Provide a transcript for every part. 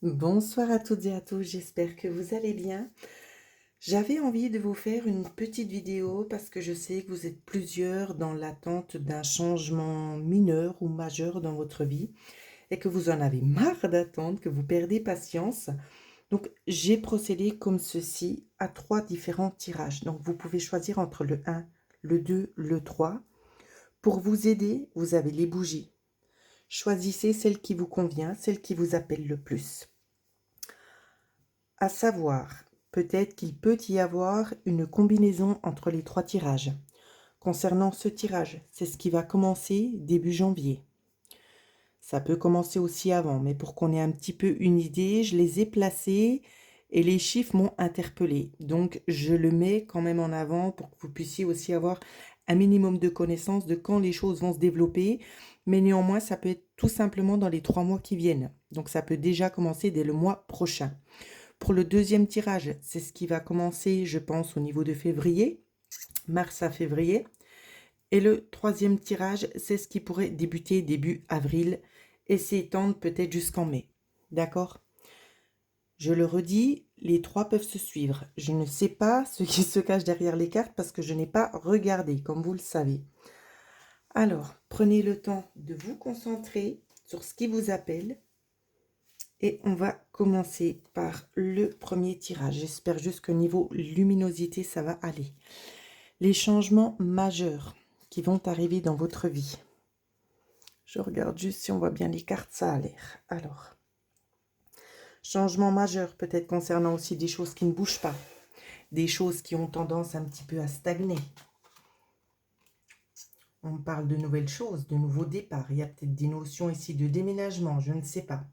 Bonsoir à toutes et à tous, j'espère que vous allez bien. J'avais envie de vous faire une petite vidéo parce que je sais que vous êtes plusieurs dans l'attente d'un changement mineur ou majeur dans votre vie et que vous en avez marre d'attendre, que vous perdez patience. Donc j'ai procédé comme ceci à 3 différents tirages. Donc vous pouvez choisir entre le 1, le 2, le 3. Pour vous aider, vous avez les bougies. Choisissez celle qui vous convient, celle qui vous appelle le plus. À savoir, peut-être qu'il peut y avoir une combinaison entre les 3 tirages. Concernant ce tirage, c'est ce qui va commencer début janvier. Ça peut commencer aussi avant, mais pour qu'on ait un petit peu une idée, je les ai placés et les chiffres m'ont interpellé. Donc, je le mets quand même en avant pour que vous puissiez aussi avoir un minimum de connaissances de quand les choses vont se développer. Mais néanmoins, ça peut être tout simplement dans les 3 mois qui viennent. Donc, ça peut déjà commencer dès le mois prochain. Pour le deuxième tirage, c'est ce qui va commencer, je pense, au niveau de février, mars à février. Et le troisième tirage, c'est ce qui pourrait débuter début avril et s'étendre peut-être jusqu'en mai. D'accord? Je le redis, les 3 peuvent se suivre. Je ne sais pas ce qui se cache derrière les cartes parce que je n'ai pas regardé, comme vous le savez. Alors, prenez le temps de vous concentrer sur ce qui vous appelle. Et on va commencer par le premier tirage. J'espère juste que niveau luminosité, ça va aller. Les changements majeurs qui vont arriver dans votre vie. Je regarde juste si on voit bien les cartes, ça a l'air. Alors, changement majeur peut-être concernant aussi des choses qui ne bougent pas. Des choses qui ont tendance un petit peu à stagner. On parle de nouvelles choses, de nouveaux départs. Il y a peut-être des notions ici de déménagement, je ne sais pas.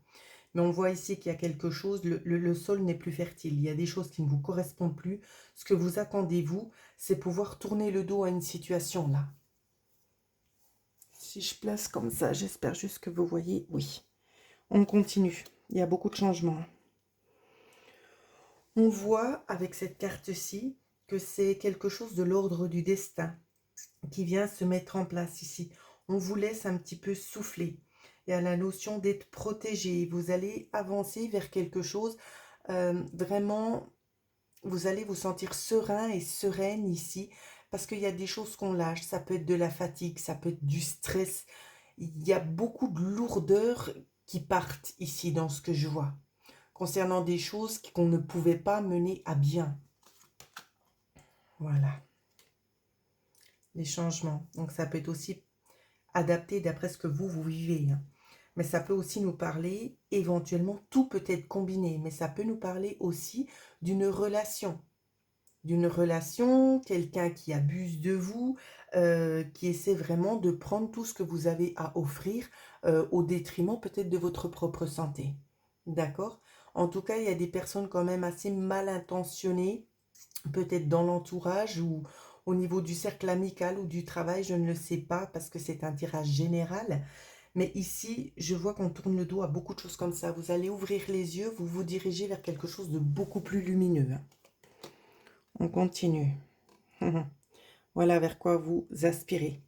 Mais on voit ici qu'il y a quelque chose, le sol n'est plus fertile. Il y a des choses qui ne vous correspondent plus. Ce que vous attendez, vous, c'est pouvoir tourner le dos à une situation là. Si je place comme ça, j'espère juste que vous voyez. Oui. On continue. Il y a beaucoup de changements. On voit avec cette carte-ci que c'est quelque chose de l'ordre du destin qui vient se mettre en place ici. On vous laisse un petit peu souffler. Il y a la notion d'être protégé. Vous allez avancer vers quelque chose vraiment, vous allez vous sentir serein et sereine ici parce qu'il y a des choses qu'on lâche. Ça peut être de la fatigue, ça peut être du stress. Il y a beaucoup de lourdeurs qui partent ici dans ce que je vois concernant des choses qu'on ne pouvait pas mener à bien. Voilà, les changements. Donc ça peut être aussi adapté d'après ce que vous vivez, hein. Mais ça peut aussi nous parler, éventuellement, tout peut être combiné, mais ça peut nous parler aussi d'une relation. Quelqu'un qui abuse de vous, qui essaie vraiment de prendre tout ce que vous avez à offrir au détriment peut-être de votre propre santé. D'accord? En tout cas, il y a des personnes quand même assez mal intentionnées, peut-être dans l'entourage ou au niveau du cercle amical ou du travail, je ne le sais pas parce que c'est un tirage général. Mais ici, je vois qu'on tourne le dos à beaucoup de choses comme ça. Vous allez ouvrir les yeux, vous vous dirigez vers quelque chose de beaucoup plus lumineux, hein. On continue. Voilà vers quoi vous aspirez,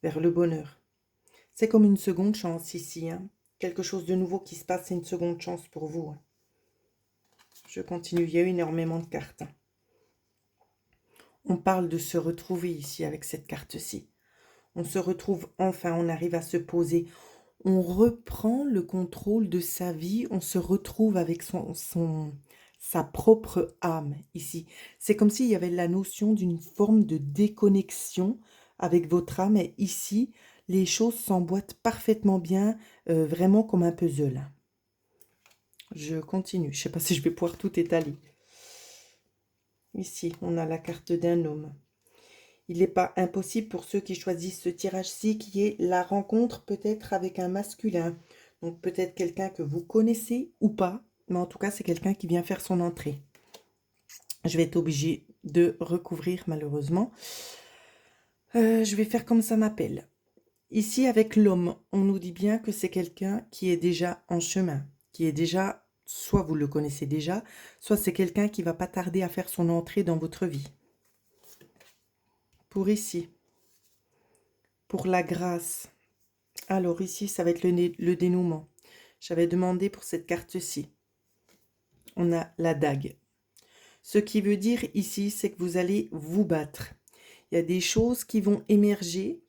vers le bonheur. C'est comme une seconde chance ici, hein. Quelque chose de nouveau qui se passe, c'est une seconde chance pour vous, hein. Je continue, il y a eu énormément de cartes, hein. On parle de se retrouver ici avec cette carte-ci. On se retrouve enfin, on arrive à se poser. On reprend le contrôle de sa vie, on se retrouve avec sa propre âme ici. C'est comme s'il y avait la notion d'une forme de déconnexion avec votre âme. Et ici, les choses s'emboîtent parfaitement bien, vraiment comme un puzzle. Je continue, je ne sais pas si je vais pouvoir tout étaler. Ici, on a la carte d'un homme. Il n'est pas impossible pour ceux qui choisissent ce tirage-ci qui est la rencontre peut-être avec un masculin. Donc peut-être quelqu'un que vous connaissez ou pas, mais en tout cas c'est quelqu'un qui vient faire son entrée. Je vais être obligée de recouvrir malheureusement. Je vais faire comme ça m'appelle. Ici avec l'homme, on nous dit bien que c'est quelqu'un qui est déjà en chemin, qui est déjà, soit vous le connaissez déjà, soit c'est quelqu'un qui va pas tarder à faire son entrée dans votre vie. Pour ici, pour la grâce. Alors ici, ça va être le dénouement. J'avais demandé pour cette carte-ci. on a la dague. Ce qui veut dire ici, c'est que vous allez vous battre. Il y a des choses qui vont émerger,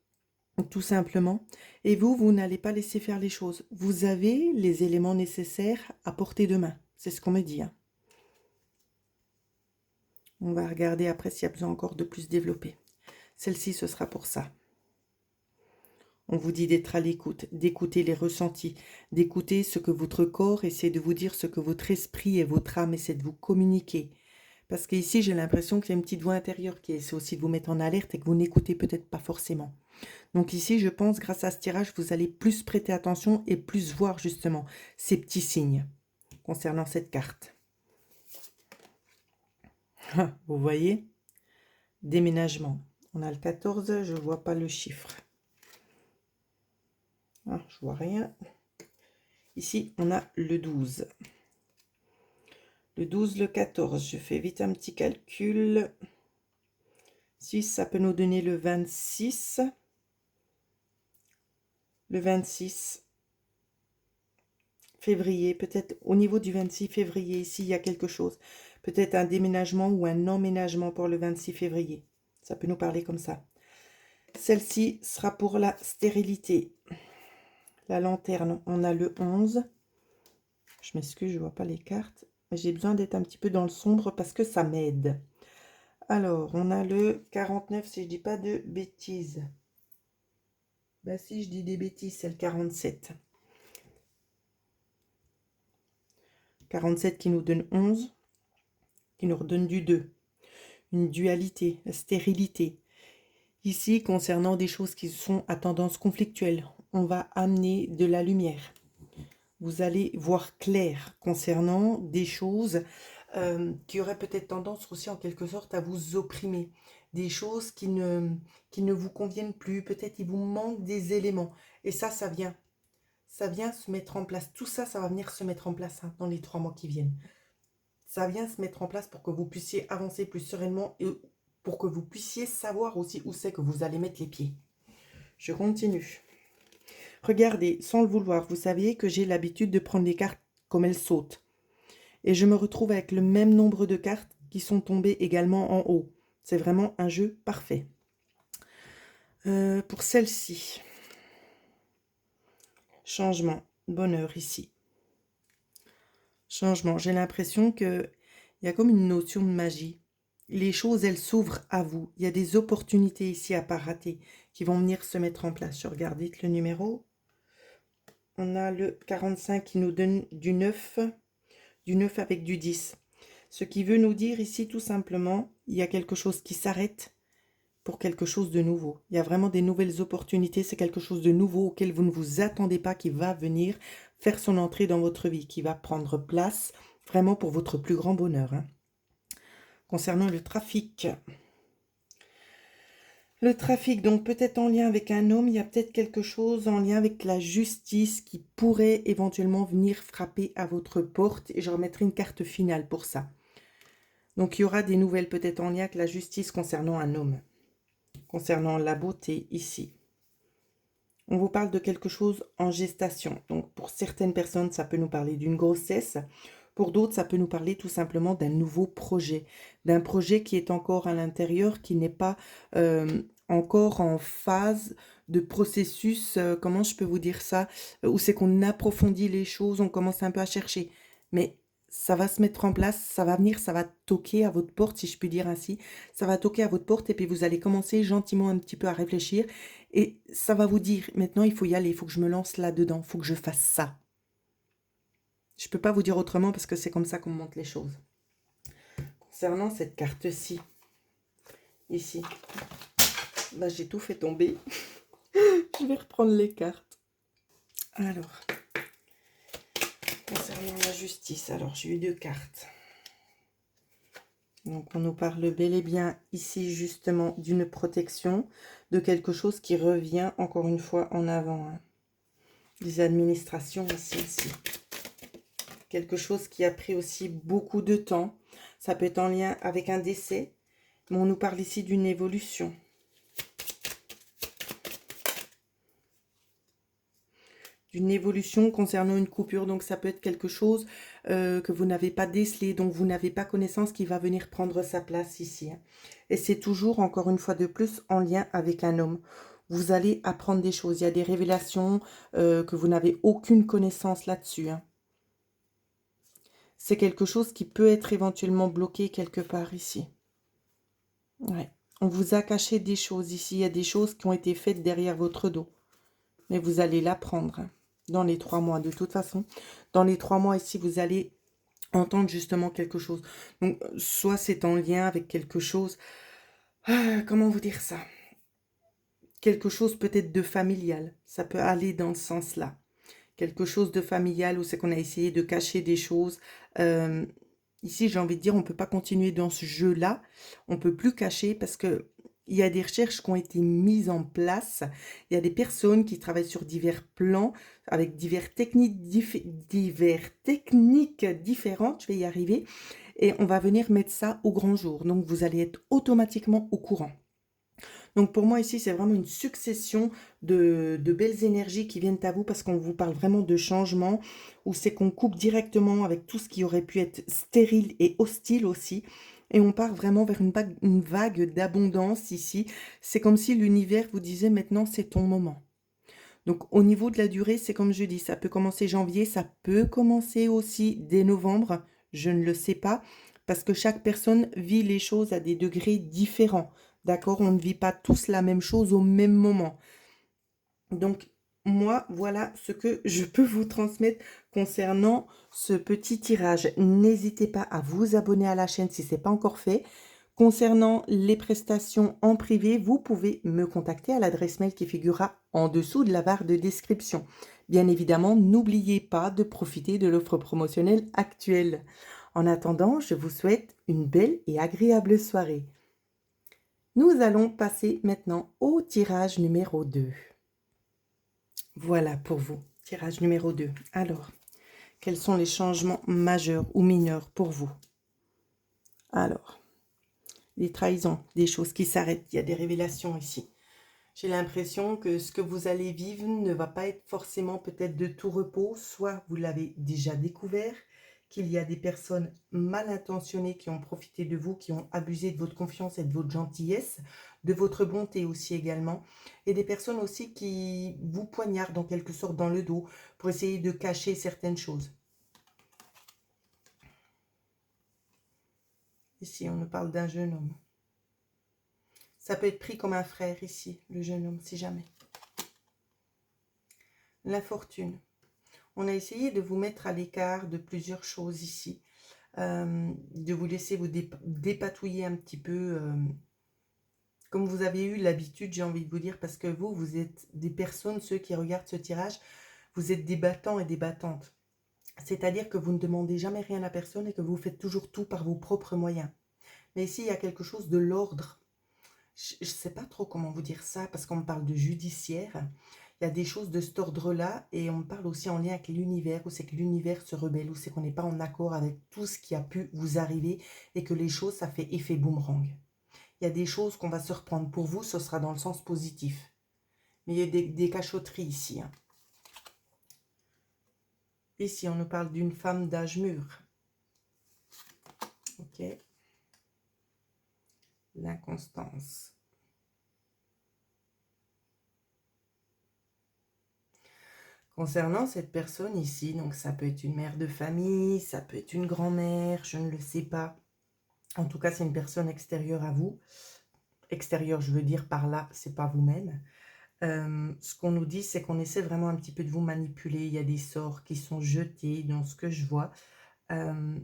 tout simplement, et vous n'allez pas laisser faire les choses. Vous avez les éléments nécessaires à portée de main. C'est ce qu'on me dit, hein. On va regarder après s'il y a besoin encore de plus développer. Celle-ci, ce sera pour ça. On vous dit d'être à l'écoute, d'écouter les ressentis, d'écouter ce que votre corps essaie de vous dire, ce que votre esprit et votre âme essaient de vous communiquer. Parce qu'ici, j'ai l'impression qu'il y a une petite voix intérieure qui essaie aussi de vous mettre en alerte et que vous n'écoutez peut-être pas forcément. Donc ici, je pense, grâce à ce tirage, vous allez plus prêter attention et plus voir justement ces petits signes concernant cette carte. Vous voyez? Déménagement. On a le 14, je ne vois pas le chiffre. Ah, je vois rien. Ici, on a le 12. Le 12, le 14. Je fais vite un petit calcul. 6, ça peut nous donner le 26. Le 26 février. Peut-être au niveau du 26 février, ici, il y a quelque chose. Peut-être un déménagement ou un emménagement pour le 26 février. Ça peut nous parler comme ça. Celle-ci sera pour la stérilité. La lanterne, on a le 11. Je m'excuse, je ne vois pas les cartes. J'ai besoin d'être un petit peu dans le sombre parce que ça m'aide. Alors, on a le 49, si je ne dis pas de bêtises. Bah si je dis des bêtises, c'est le 47. 47 qui nous donne 11, qui nous redonne du 2. Une dualité, la stérilité. Ici, concernant des choses qui sont à tendance conflictuelle, on va amener de la lumière. Vous allez voir clair concernant des choses qui auraient peut-être tendance aussi en quelque sorte à vous opprimer. Des choses qui ne vous conviennent plus. Peut-être il vous manque des éléments. Et ça vient. Ça vient se mettre en place. Tout ça, ça va venir se mettre en place hein, dans les 3 mois qui viennent. Ça vient se mettre en place pour que vous puissiez avancer plus sereinement et pour que vous puissiez savoir aussi où c'est que vous allez mettre les pieds. Je continue. Regardez, sans le vouloir, vous saviez que j'ai l'habitude de prendre les cartes comme elles sautent. Et je me retrouve avec le même nombre de cartes qui sont tombées également en haut. C'est vraiment un jeu parfait. Pour celle-ci, changement, bonheur ici. Changement, j'ai l'impression qu'il y a comme une notion de magie. Les choses, elles s'ouvrent à vous. Il y a des opportunités ici à pas rater qui vont venir se mettre en place. Je regarde vite le numéro. On a le 45 qui nous donne du 9 avec du 10. Ce qui veut nous dire ici tout simplement, il y a quelque chose qui s'arrête pour quelque chose de nouveau. Il y a vraiment des nouvelles opportunités, c'est quelque chose de nouveau auquel vous ne vous attendez pas qui va venir faire son entrée dans votre vie, qui va prendre place vraiment pour votre plus grand bonheur. Hein. Concernant le trafic, donc peut-être en lien avec un homme, il y a peut-être quelque chose en lien avec la justice qui pourrait éventuellement venir frapper à votre porte et je remettrai une carte finale pour ça. Donc il y aura des nouvelles peut-être en lien avec la justice concernant un homme. Concernant la beauté ici. On vous parle de quelque chose en gestation. Donc pour certaines personnes, ça peut nous parler d'une grossesse. Pour d'autres, ça peut nous parler tout simplement d'un nouveau projet. D'un projet qui est encore à l'intérieur, qui n'est pas encore en phase de processus, comment je peux vous dire ça, où c'est qu'on approfondit les choses, on commence un peu à chercher. Mais ça va se mettre en place, ça va venir, ça va toquer à votre porte, si je puis dire ainsi. Ça va toquer à votre porte et puis vous allez commencer gentiment un petit peu à réfléchir. Et ça va vous dire, maintenant il faut y aller, il faut que je me lance là-dedans, il faut que je fasse ça. Je ne peux pas vous dire autrement parce que c'est comme ça qu'on monte les choses. Concernant cette carte-ci, ici, là j'ai tout fait tomber. Je vais reprendre les cartes. Alors, concernant la justice, alors j'ai eu 2 cartes. Donc on nous parle bel et bien ici justement d'une protection, de quelque chose qui revient encore une fois en avant. Hein. Des administrations ici. Quelque chose qui a pris aussi beaucoup de temps. Ça peut être en lien avec un décès, mais on nous parle ici d'une évolution. d'une évolution concernant une coupure. Donc ça peut être quelque chose que vous n'avez pas décelé, donc vous n'avez pas connaissance, qui va venir prendre sa place ici, hein. Et c'est toujours, encore une fois de plus, en lien avec un homme. Vous allez apprendre des choses. Il y a des révélations que vous n'avez aucune connaissance là-dessus, hein. C'est quelque chose qui peut être éventuellement bloqué quelque part ici. Ouais. On vous a caché des choses ici. Il y a des choses qui ont été faites derrière votre dos. Mais vous allez l'apprendre, hein, dans les 3 mois. De toute façon, dans les 3 mois ici, vous allez entendre justement quelque chose. Donc, soit c'est en lien avec quelque chose... comment vous dire ça? Quelque chose peut-être de familial. Ça peut aller dans ce sens-là. Quelque chose de familial où c'est qu'on a essayé de cacher des choses. Ici, j'ai envie de dire, on ne peut pas continuer dans ce jeu-là. On ne peut plus cacher parce que il y a des recherches qui ont été mises en place. Il y a des personnes qui travaillent sur divers plans, avec divers techniques différentes. Je vais y arriver. Et on va venir mettre ça au grand jour. Donc, vous allez être automatiquement au courant. Donc pour moi ici, c'est vraiment une succession de belles énergies qui viennent à vous parce qu'on vous parle vraiment de changement, où c'est qu'on coupe directement avec tout ce qui aurait pu être stérile et hostile aussi. Et on part vraiment vers une vague d'abondance ici. C'est comme si l'univers vous disait maintenant c'est ton moment. Donc au niveau de la durée, c'est comme je dis, ça peut commencer janvier, ça peut commencer aussi dès novembre, je ne le sais pas, parce que chaque personne vit les choses à des degrés différents. D'accord? On ne vit pas tous la même chose au même moment. Donc moi, voilà ce que je peux vous transmettre concernant ce petit tirage. N'hésitez pas à vous abonner à la chaîne si ce n'est pas encore fait. Concernant les prestations en privé, vous pouvez me contacter à l'adresse mail qui figurera en dessous de la barre de description. Bien évidemment, n'oubliez pas de profiter de l'offre promotionnelle actuelle. En attendant, je vous souhaite une belle et agréable soirée. Nous allons passer maintenant au tirage numéro 2. Voilà pour vous, tirage numéro 2. Alors, quels sont les changements majeurs ou mineurs pour vous? Alors, les trahisons, des choses qui s'arrêtent, il y a des révélations ici. J'ai l'impression que ce que vous allez vivre ne va pas être forcément peut-être de tout repos, soit vous l'avez déjà découvert, qu'il y a des personnes mal intentionnées qui ont profité de vous, qui ont abusé de votre confiance et de votre gentillesse, de votre bonté aussi également, et des personnes aussi qui vous poignardent en quelque sorte dans le dos pour essayer de cacher certaines choses. Ici, on nous parle d'un jeune homme. Ça peut être pris comme un frère ici, le jeune homme, si jamais. La fortune. On a essayé de vous mettre à l'écart de plusieurs choses ici, de vous laisser vous dépatouiller un petit peu, comme vous avez eu l'habitude, j'ai envie de vous dire, parce que vous êtes des personnes, ceux qui regardent ce tirage, vous êtes des battants et des battantes. C'est-à-dire que vous ne demandez jamais rien à personne et que vous faites toujours tout par vos propres moyens. Mais ici, il y a quelque chose de l'ordre. Je ne sais pas trop comment vous dire ça, parce qu'on me parle de judiciaire. Il y a des choses de cet ordre-là, et on me parle aussi en lien avec l'univers, où c'est que l'univers se rebelle, où c'est qu'on n'est pas en accord avec tout ce qui a pu vous arriver, et que les choses, ça fait effet boomerang. Il y a des choses qu'on va se reprendre. Pour vous, ce sera dans le sens positif. Mais il y a des cachotteries ici, hein. Ici, on nous parle d'une femme d'âge mûr. Ok. L'inconstance. Concernant cette personne ici, donc ça peut être une mère de famille, ça peut être une grand-mère, je ne le sais pas. En tout cas, c'est une personne extérieure à vous. Extérieure, je veux dire par là, c'est pas vous-même. Ce qu'on nous dit, c'est qu'on essaie vraiment un petit peu de vous manipuler. Il y a des sorts qui sont jetés dans ce que je vois. Je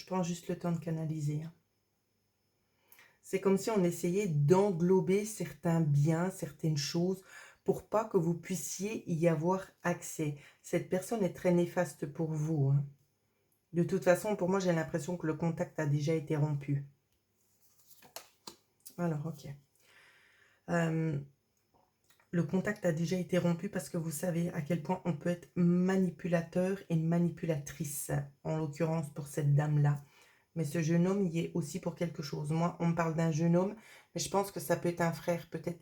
prends juste le temps de canaliser, hein. C'est comme si on essayait d'englober certains biens, certaines choses, pour pas que vous puissiez y avoir accès. Cette personne est très néfaste pour vous, hein. De toute façon, pour moi, j'ai l'impression que le contact a déjà été rompu. Alors, ok. Le contact a déjà été rompu parce que vous savez à quel point on peut être manipulateur et manipulatrice, en l'occurrence pour cette dame-là. Mais ce jeune homme y est aussi pour quelque chose. Moi, on me parle d'un jeune homme, mais je pense que ça peut être un frère, peut-être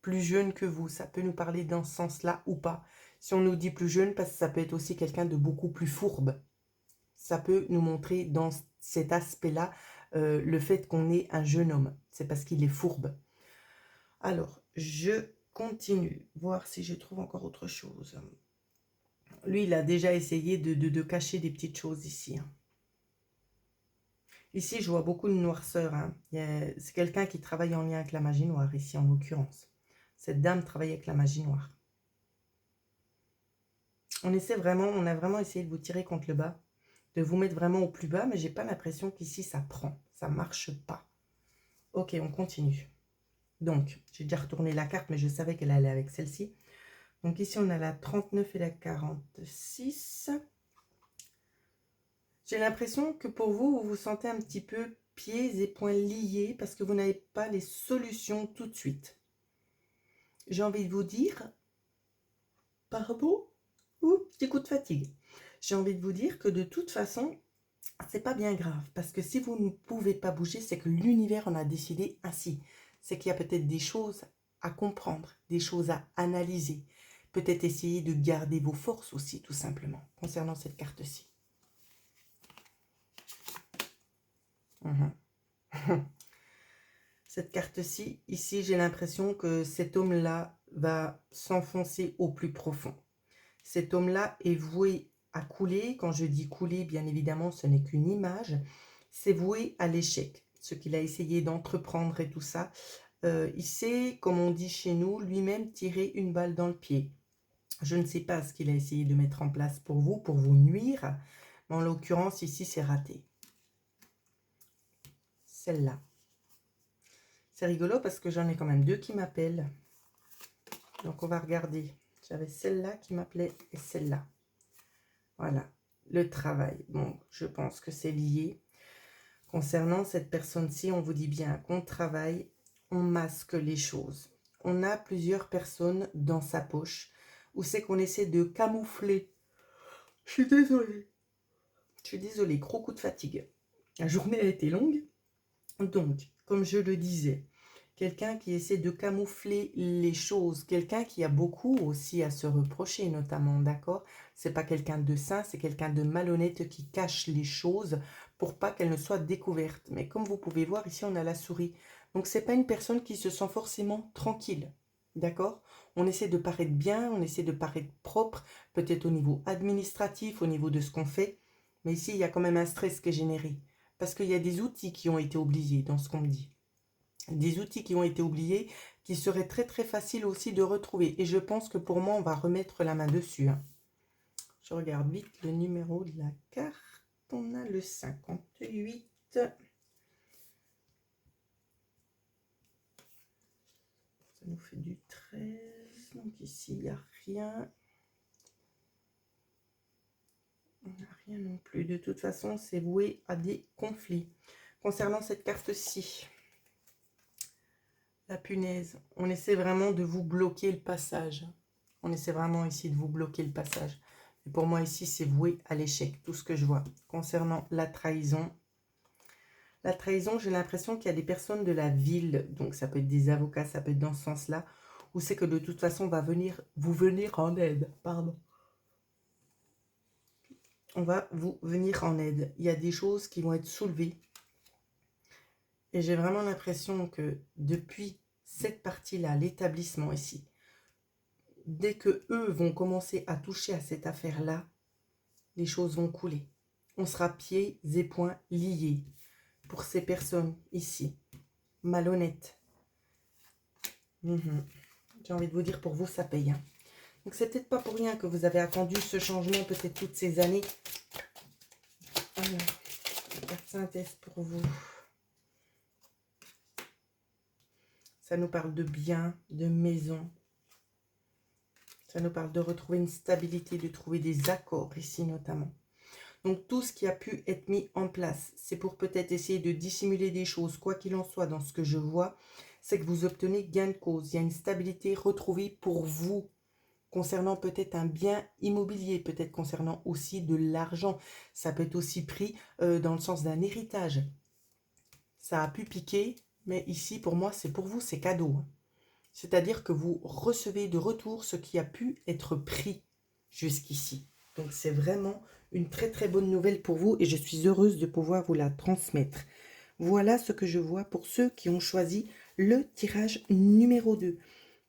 plus jeune que vous. Ça peut nous parler dans ce sens-là ou pas. Si on nous dit plus jeune, parce que ça peut être aussi quelqu'un de beaucoup plus fourbe. Ça peut nous montrer dans cet aspect-là le fait qu'on est un jeune homme. C'est parce qu'il est fourbe. Alors, je continue, voir si je trouve encore autre chose. Lui, il a déjà essayé de cacher des petites choses ici. Ici, je vois beaucoup de noirceur. C'est quelqu'un qui travaille en lien avec la magie noire, ici en l'occurrence. Cette dame travaille avec la magie noire. On a vraiment essayé de vous tirer contre le bas, de vous mettre vraiment au plus bas, mais j'ai pas l'impression qu'ici ça prend, ça marche pas. Ok, on continue. Donc, j'ai déjà retourné la carte, mais je savais qu'elle allait avec celle-ci. Donc ici, on a la 39 et la 46. J'ai l'impression que pour vous, vous vous sentez un petit peu pieds et poings liés parce que vous n'avez pas les solutions tout de suite. J'ai envie de vous dire, pardon, petit coup de fatigue. J'ai envie de vous dire que de toute façon, c'est pas bien grave parce que si vous ne pouvez pas bouger, c'est que l'univers en a décidé ainsi. C'est qu'il y a peut-être des choses à comprendre, des choses à analyser. Peut-être essayer de garder vos forces aussi, tout simplement, concernant cette carte-ci. Cette carte-ci, ici, j'ai l'impression que cet homme-là va s'enfoncer au plus profond. Cet homme-là est voué à couler. Quand je dis couler, bien évidemment, ce n'est qu'une image. C'est voué à l'échec. Ce qu'il a essayé d'entreprendre et tout ça, il sait, comme on dit chez nous, lui-même tirer une balle dans le pied. Je ne sais pas ce qu'il a essayé de mettre en place pour vous nuire. Mais en l'occurrence, ici, c'est raté. Celle-là. C'est rigolo parce que j'en ai quand même deux qui m'appellent. Donc, on va regarder. J'avais celle-là qui m'appelait et celle-là. Voilà. Le travail. Bon, je pense que c'est lié. Concernant cette personne-ci, on vous dit bien qu'on travaille, on masque les choses. On a plusieurs personnes dans sa poche où c'est qu'on essaie de camoufler. Je suis désolée. Je suis désolée, gros coup de fatigue. La journée a été longue. Donc, comme je le disais, quelqu'un qui essaie de camoufler les choses, quelqu'un qui a beaucoup aussi à se reprocher notamment, d'accord? C'est pas quelqu'un de sain, c'est quelqu'un de malhonnête qui cache les choses pour pas qu'elles ne soient découvertes. Mais comme vous pouvez voir, ici on a la souris. Donc c'est pas une personne qui se sent forcément tranquille, d'accord? On essaie de paraître bien, on essaie de paraître propre, peut-être au niveau administratif, au niveau de ce qu'on fait. Mais ici, il y a quand même un stress qui est généré. Parce qu'il y a des outils qui ont été oubliés dans ce qu'on me dit. Des outils qui ont été oubliés, qui seraient très très faciles aussi de retrouver. Et je pense que pour moi, on va remettre la main dessus. Je regarde vite le numéro de la carte. On a le 58. Ça nous fait du 13. Donc ici, il n'y a rien. On n'a rien non plus. De toute façon, c'est voué à des conflits. Concernant cette carte-ci, la punaise, on essaie vraiment de vous bloquer le passage. On essaie vraiment ici de vous bloquer le passage. Et pour moi, ici, c'est voué à l'échec, tout ce que je vois. Concernant la trahison, j'ai l'impression qu'il y a des personnes de la ville, donc ça peut être des avocats, ça peut être dans ce sens-là, où c'est que de toute façon, on va vous venir en aide. Pardon. On va vous venir en aide. Il y a des choses qui vont être soulevées. Et j'ai vraiment l'impression que depuis cette partie-là, l'établissement ici, dès que eux vont commencer à toucher à cette affaire-là, les choses vont couler. On sera pieds et poings liés pour ces personnes ici. Malhonnêtes. J'ai envie de vous dire, pour vous, ça paye. Donc, c'est peut-être pas pour rien que vous avez attendu ce changement, peut-être toutes ces années. Alors, la carte synthèse pour vous. Ça nous parle de biens, de maison. Ça nous parle de retrouver une stabilité, de trouver des accords ici notamment. Donc, tout ce qui a pu être mis en place, c'est pour peut-être essayer de dissimuler des choses. Quoi qu'il en soit, dans ce que je vois, c'est que vous obtenez gain de cause. Il y a une stabilité retrouvée pour vous, concernant peut-être un bien immobilier, peut-être concernant aussi de l'argent. Ça peut être aussi pris dans le sens d'un héritage. Ça a pu piquer, mais ici, pour moi, c'est pour vous, c'est cadeau. C'est-à-dire que vous recevez de retour ce qui a pu être pris jusqu'ici. Donc c'est vraiment une très très bonne nouvelle pour vous et je suis heureuse de pouvoir vous la transmettre. Voilà ce que je vois pour ceux qui ont choisi le tirage numéro 2.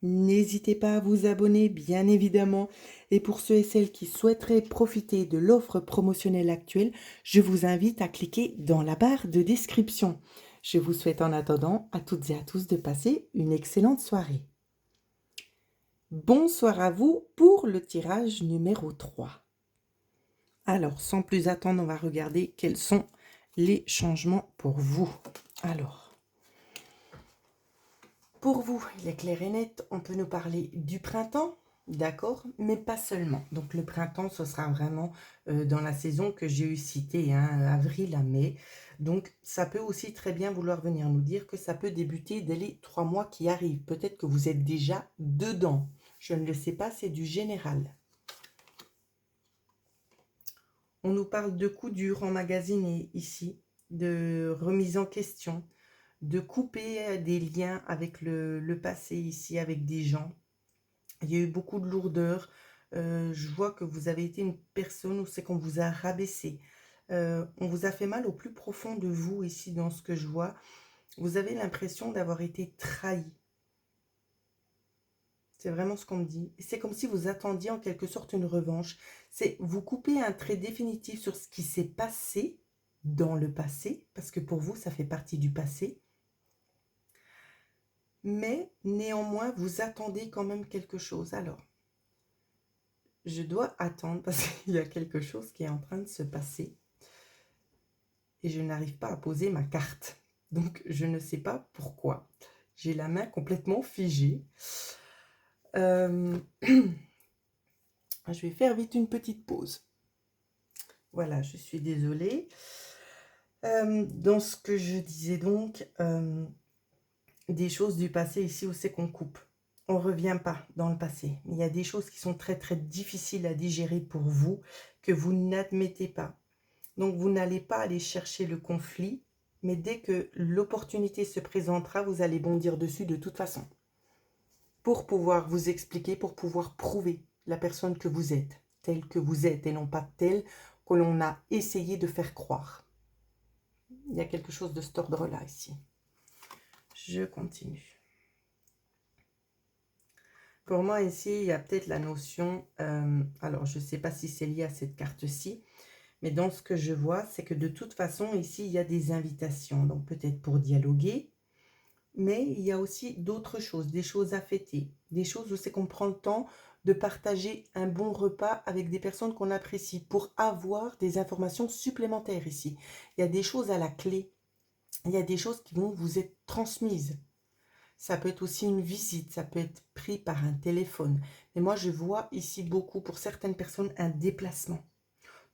N'hésitez pas à vous abonner, bien évidemment. Et pour ceux et celles qui souhaiteraient profiter de l'offre promotionnelle actuelle, je vous invite à cliquer dans la barre de description. Je vous souhaite en attendant à toutes et à tous de passer une excellente soirée. Bonsoir à vous pour le tirage numéro 3. Alors, sans plus attendre, on va regarder quels sont les changements pour vous. Alors, pour vous, il est clair et net, on peut nous parler du printemps, d'accord, mais pas seulement. Donc le printemps, ce sera vraiment dans la saison que j'ai eu citée, hein, avril à mai. Donc ça peut aussi très bien vouloir venir nous dire que ça peut débuter dès les 3 mois qui arrivent. Peut-être que vous êtes déjà dedans. Je ne le sais pas, c'est du général. On nous parle de coups durs emmagasinés ici, de remise en question, de couper des liens avec le passé ici, avec des gens. Il y a eu beaucoup de lourdeur. Je vois que vous avez été une personne où c'est qu'on vous a rabaissé. On vous a fait mal au plus profond de vous ici dans ce que je vois. Vous avez l'impression d'avoir été trahi. C'est vraiment ce qu'on me dit. C'est comme si vous attendiez en quelque sorte une revanche. C'est vous coupez un trait définitif sur ce qui s'est passé dans le passé, parce que pour vous, ça fait partie du passé. Mais néanmoins, vous attendez quand même quelque chose. Alors, je dois attendre parce qu'il y a quelque chose qui est en train de se passer. Et je n'arrive pas à poser ma carte. Donc, je ne sais pas pourquoi. J'ai la main complètement figée. Je vais faire vite une petite pause. Voilà, je suis désolée. Dans ce que je disais donc, des choses du passé ici où c'est qu'on coupe. On ne revient pas dans le passé. Il y a des choses qui sont très très difficiles à digérer pour vous, que vous n'admettez pas. Donc vous n'allez pas aller chercher le conflit, mais dès que l'opportunité se présentera, vous allez bondir dessus de toute façon. Pour pouvoir vous expliquer, pour pouvoir prouver la personne que vous êtes, telle que vous êtes, et non pas telle que l'on a essayé de faire croire. Il y a quelque chose de cet ordre-là ici. Je continue. Pour moi ici, il y a peut-être la notion, alors je ne sais pas si c'est lié à cette carte-ci, mais dans ce que je vois, c'est que de toute façon, ici, il y a des invitations. Donc peut-être pour dialoguer, mais il y a aussi d'autres choses, des choses à fêter, des choses où c'est qu'on prend le temps de partager un bon repas avec des personnes qu'on apprécie pour avoir des informations supplémentaires ici. Il y a des choses à la clé, il y a des choses qui vont vous être transmises. Ça peut être aussi une visite, ça peut être pris par un téléphone. Mais moi, je vois ici beaucoup, pour certaines personnes, un déplacement.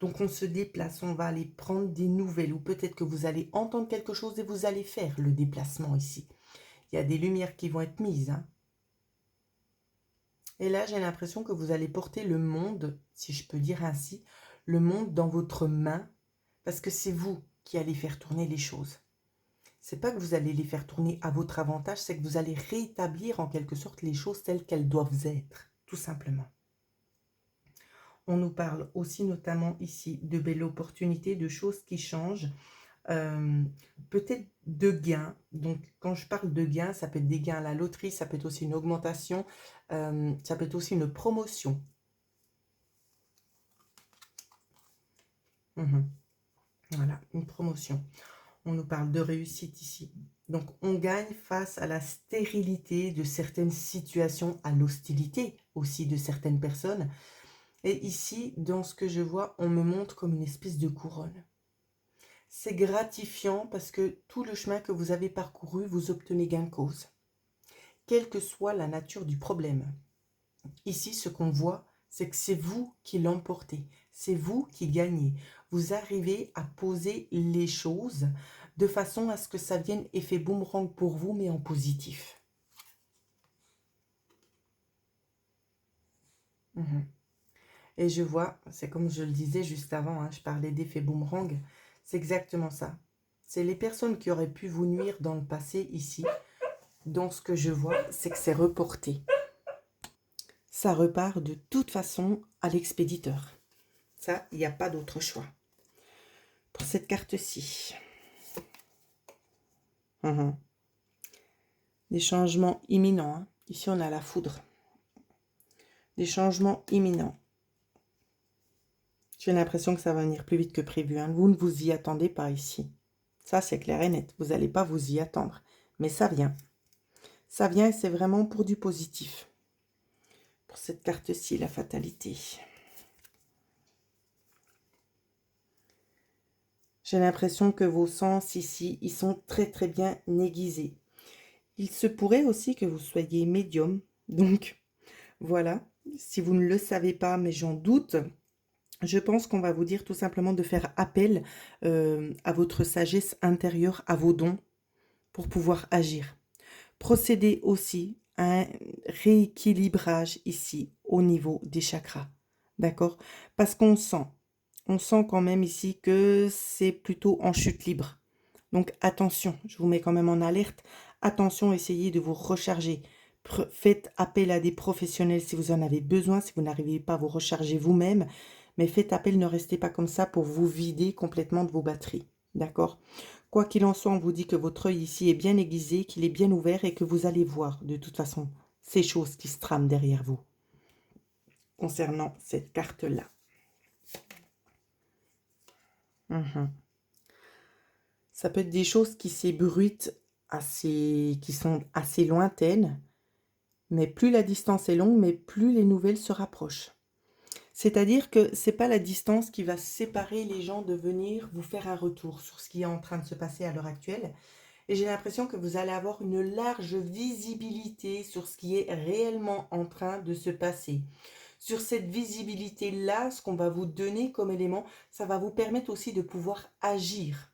Donc, on se déplace, on va aller prendre des nouvelles ou peut-être que vous allez entendre quelque chose et vous allez faire le déplacement ici. Il y a des lumières qui vont être mises, hein. Et là, j'ai l'impression que vous allez porter le monde, si je peux dire ainsi, le monde dans votre main, parce que c'est vous qui allez faire tourner les choses. C'est pas que vous allez les faire tourner à votre avantage, c'est que vous allez rétablir en quelque sorte les choses telles qu'elles doivent être, tout simplement. On nous parle aussi notamment ici de belles opportunités, de choses qui changent, peut-être de gains. Donc quand je parle de gains, ça peut être des gains à la loterie, ça peut être aussi une augmentation, ça peut être aussi une promotion. Voilà, une promotion. On nous parle de réussite ici. Donc, on gagne face à la stérilité de certaines situations, à l'hostilité aussi de certaines personnes. Et ici, dans ce que je vois, on me montre comme une espèce de couronne. C'est gratifiant parce que tout le chemin que vous avez parcouru, vous obtenez gain de cause. Quelle que soit la nature du problème. Ici, ce qu'on voit, c'est que c'est vous qui l'emportez. C'est vous qui gagnez. Vous arrivez à poser les choses de façon à ce que ça vienne effet boomerang pour vous, mais en positif. Et je vois, c'est comme je le disais juste avant, hein, je parlais d'effet boomerang, c'est exactement ça. C'est les personnes qui auraient pu vous nuire dans le passé ici, dans ce que je vois, c'est que c'est reporté. Ça repart de toute façon à l'expéditeur. Ça, il n'y a pas d'autre choix. Pour cette carte-ci. Des changements imminents. Hein. Ici, on a la foudre. Des changements imminents. J'ai l'impression que ça va venir plus vite que prévu. Hein. Vous ne vous y attendez pas ici. Ça, c'est clair et net. Vous n'allez pas vous y attendre. Mais ça vient. Ça vient et c'est vraiment pour du positif. Pour cette carte-ci, la fatalité. J'ai l'impression que vos sens ici, ils sont très très bien aiguisés. Il se pourrait aussi que vous soyez médium. Donc, voilà. Si vous ne le savez pas, mais j'en doute, je pense qu'on va vous dire tout simplement de faire appel à votre sagesse intérieure, à vos dons, pour pouvoir agir. Procédez aussi à un rééquilibrage ici, au niveau des chakras. D'accord? Parce qu'on sent quand même ici que c'est plutôt en chute libre. Donc attention, je vous mets quand même en alerte. Attention, essayez de vous recharger. Faites appel à des professionnels si vous en avez besoin, si vous n'arrivez pas à vous recharger vous-même. Mais faites appel, ne restez pas comme ça pour vous vider complètement de vos batteries. D'accord? Quoi qu'il en soit, on vous dit que votre œil ici est bien aiguisé, qu'il est bien ouvert et que vous allez voir de toute façon ces choses qui se trament derrière vous. Concernant cette carte-là. Ça peut être des choses qui s'ébruitent, qui sont assez lointaines, mais plus la distance est longue, mais plus les nouvelles se rapprochent. C'est-à-dire que ce n'est pas la distance qui va séparer les gens de venir vous faire un retour sur ce qui est en train de se passer à l'heure actuelle. Et j'ai l'impression que vous allez avoir une large visibilité sur ce qui est réellement en train de se passer. Sur cette visibilité-là, ce qu'on va vous donner comme élément, ça va vous permettre aussi de pouvoir agir,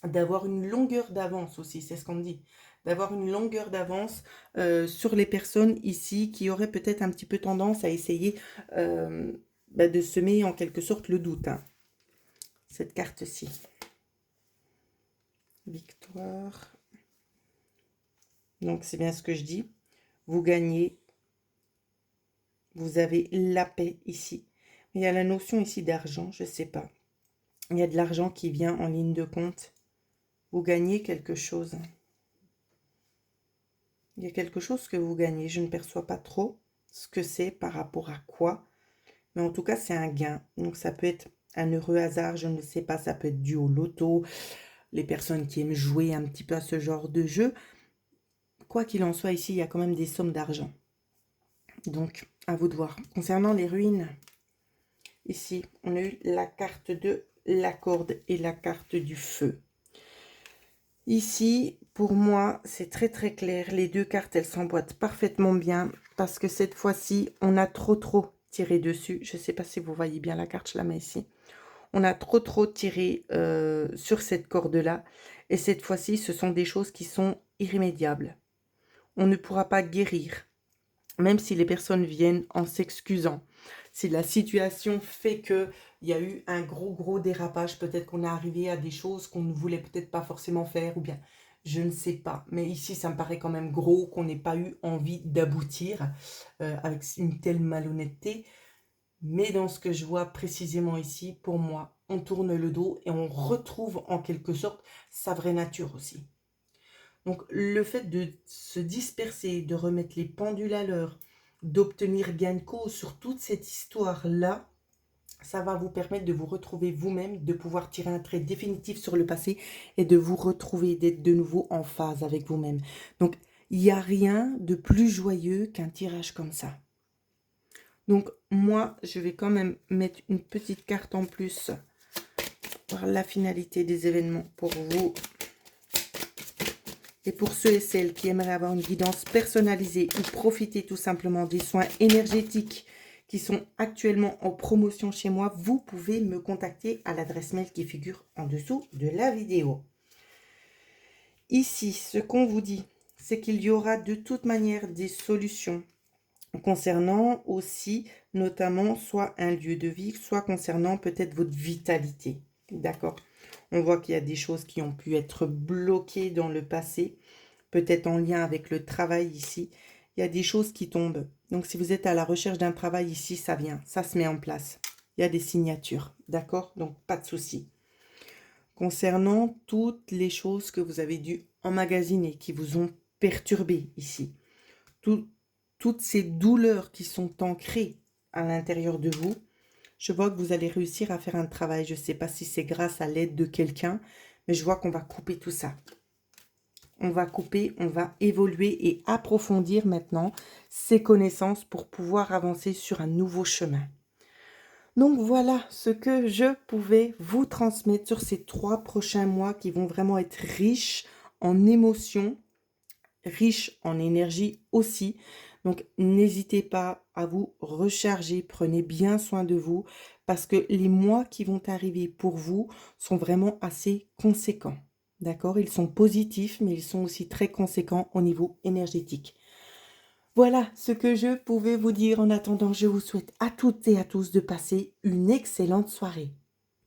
d'avoir une longueur d'avance aussi, c'est ce qu'on me dit, d'avoir une longueur d'avance sur les personnes ici qui auraient peut-être un petit peu tendance à essayer de semer en quelque sorte le doute. Hein. Cette carte-ci. Victoire. Donc c'est bien ce que je dis. Vous gagnez. Vous avez la paix ici. Il y a la notion ici d'argent, je ne sais pas. Il y a de l'argent qui vient en ligne de compte. Vous gagnez quelque chose. Il y a quelque chose que vous gagnez. Je ne perçois pas trop ce que c'est par rapport à quoi. Mais en tout cas, c'est un gain. Donc, ça peut être un heureux hasard. Je ne sais pas. Ça peut être dû au loto. Les personnes qui aiment jouer un petit peu à ce genre de jeu. Quoi qu'il en soit, ici, il y a quand même des sommes d'argent. Donc, à vous de voir. Concernant les ruines, ici, on a eu la carte de la corde et la carte du feu. Ici, pour moi, c'est très très clair. Les deux cartes, elles s'emboîtent parfaitement bien parce que cette fois-ci, on a trop tiré dessus. Je ne sais pas si vous voyez bien la carte, je la mets ici. On a trop tiré sur cette corde-là. Et cette fois-ci, ce sont des choses qui sont irrémédiables. On ne pourra pas guérir, même si les personnes viennent en s'excusant. Si la situation fait que il y a eu un gros dérapage, peut-être qu'on est arrivé à des choses qu'on ne voulait peut-être pas forcément faire, ou bien, je ne sais pas. Mais ici, ça me paraît quand même gros qu'on n'ait pas eu envie d'aboutir avec une telle malhonnêteté. Mais dans ce que je vois précisément ici, pour moi, on tourne le dos et on retrouve en quelque sorte sa vraie nature aussi. Donc, le fait de se disperser, de remettre les pendules à l'heure, d'obtenir gain de cause sur toute cette histoire-là, ça va vous permettre de vous retrouver vous-même, de pouvoir tirer un trait définitif sur le passé et de vous retrouver, d'être de nouveau en phase avec vous-même. Donc, il n'y a rien de plus joyeux qu'un tirage comme ça. Donc, moi, je vais quand même mettre une petite carte en plus pour la finalité des événements pour vous. Et pour ceux et celles qui aimeraient avoir une guidance personnalisée ou profiter tout simplement des soins énergétiques qui sont actuellement en promotion chez moi, vous pouvez me contacter à l'adresse mail qui figure en dessous de la vidéo. Ici, ce qu'on vous dit, c'est qu'il y aura de toute manière des solutions concernant aussi notamment soit un lieu de vie, soit concernant peut-être votre vitalité. D'accord ? On voit qu'il y a des choses qui ont pu être bloquées dans le passé peut-être en lien avec le travail ici. Il y a des choses qui tombent. Donc, si vous êtes à la recherche d'un travail ici, ça vient, ça se met en place. Il y a des signatures, d'accord? Donc, pas de souci. Concernant toutes les choses que vous avez dû emmagasiner, qui vous ont perturbé ici, toutes ces douleurs qui sont ancrées à l'intérieur de vous, je vois que vous allez réussir à faire un travail. Je ne sais pas si c'est grâce à l'aide de quelqu'un, mais je vois qu'on va couper tout ça. On va couper, on va évoluer et approfondir maintenant ces connaissances pour pouvoir avancer sur un nouveau chemin. Donc voilà ce que je pouvais vous transmettre sur ces 3 prochains mois qui vont vraiment être riches en émotions, riches en énergie aussi. Donc n'hésitez pas à vous recharger, prenez bien soin de vous parce que les mois qui vont arriver pour vous sont vraiment assez conséquents. D'accord? Ils sont positifs, mais ils sont aussi très conséquents au niveau énergétique. Voilà ce que je pouvais vous dire. En attendant, je vous souhaite à toutes et à tous de passer une excellente soirée.